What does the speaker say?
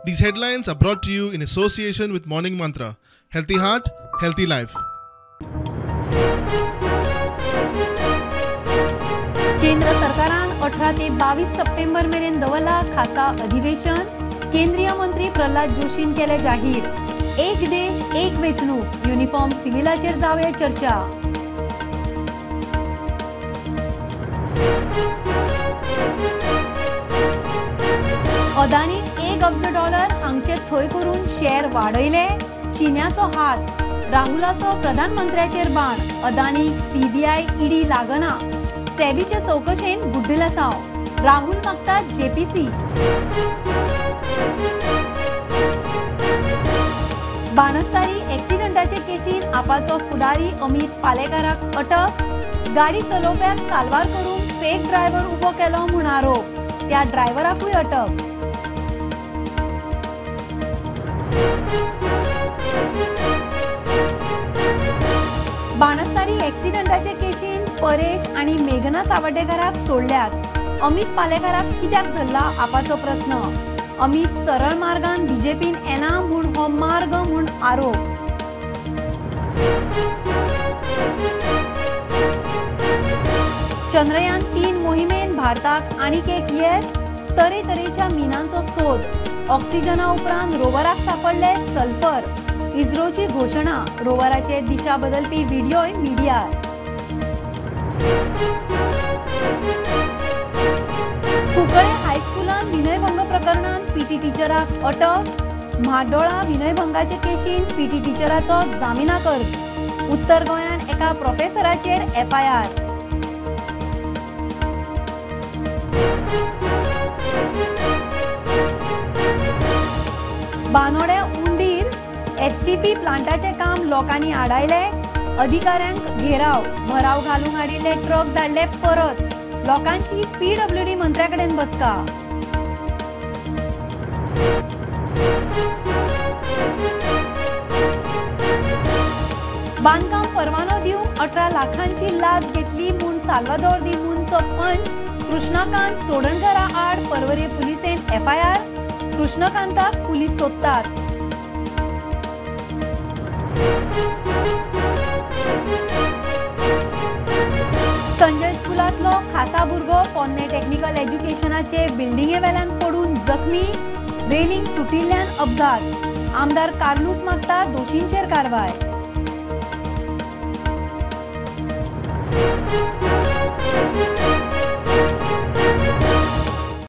These headlines are brought to you in association with Morning Mantra. Healthy heart, healthy life. केंद्र सरकारान 18 ते 22 September मेरेन दवरला खासा अधिवेशन. केंद्रीय मंत्री प्रल्हाद जोशीन केले जाहीर. एक देश एक वेंचणूक युनिफॉर्म सिव्हिलाचेर जावया चर्चा. अदानी $1 अब्ज हांगचे थंय करून शेअर वाडयले. चीन्याचो हात. राहुलाचो प्रधानमंत्र्याचेर बाण. अदानीक सीबीआय ईडी लागना. सेबीचे चौकशेन बुड्डिलसांव. राहुल मागता जेपीसी. बाणस्तारी एक्सिडंटाचे केसीन आपाचो फुडारी अमित पालेकाराक अटक. गाडी चलोवप्याक साल्वार करून फेक ड्रायव्हर उबो केलो म्हूण आरोप. त्या ड्रायव्हराकूय अटक. बाणस्तारी एक्सिडंटाचे केशीन परेश आणि मेघना सावड्डेकराक सोडल्यात. अमित पालेकाराक कित्याक धरला आपाचो प्रश्न. अमित सरळ मार्गान बीजेपीन येना म्हूण हो मार्ग म्हूण आरोप. चंद्रयान 3 मोहिमेन भारताक आनीक एक येस. तरेतरेच्या मिनांचो सोद. ऑक्सिजना उपरांत रोवराक सापडले सल्फर. इस्रोची घोषणा. रोवराचे दिशा बदलपी व्हिडिओय मिडियार. कुंकळे हायस्कुलान विनयभंग प्रकरणात पीटी टीचराक अटक. म्हाड्डोळा विनयभंगाचे केशीन पीटी टीचराचो जामिनाक अर्ज. उत्तर गोंयान एका प्रोफेसराचेर एफआयआर. बानोड्या उंडीर एसटीपी प्लांटाचे काम लोकांनी आडायले. अधिकाऱ्यांक घेराव. भराव घालूंक हाडिल्ले ट्रक धाडले परत. लोकांची पीडब्ल्यूडी मंत्र्याकडेन बसका. बांदकाम परवानो दिवंक 18 लाखांची लाच घेतली म्हूण साल्वादोर दी मुनचो पंच. कृष्णकांत चोडणकरा आड पर्वरी पुलिसेन एफआयआर. कृष्णकांताक पुलीस सोदतात. संजय स्कुलांतलो खासा भुरगो पोन्ने टेक्निकल एज्युकेशनाचे बिल्डिंगे वेल्यान पडून जखमी. रेलिंग तुटिल्ल्यान अपघात. आमदार कार्लूस मागता दोशींचेर कारवाय.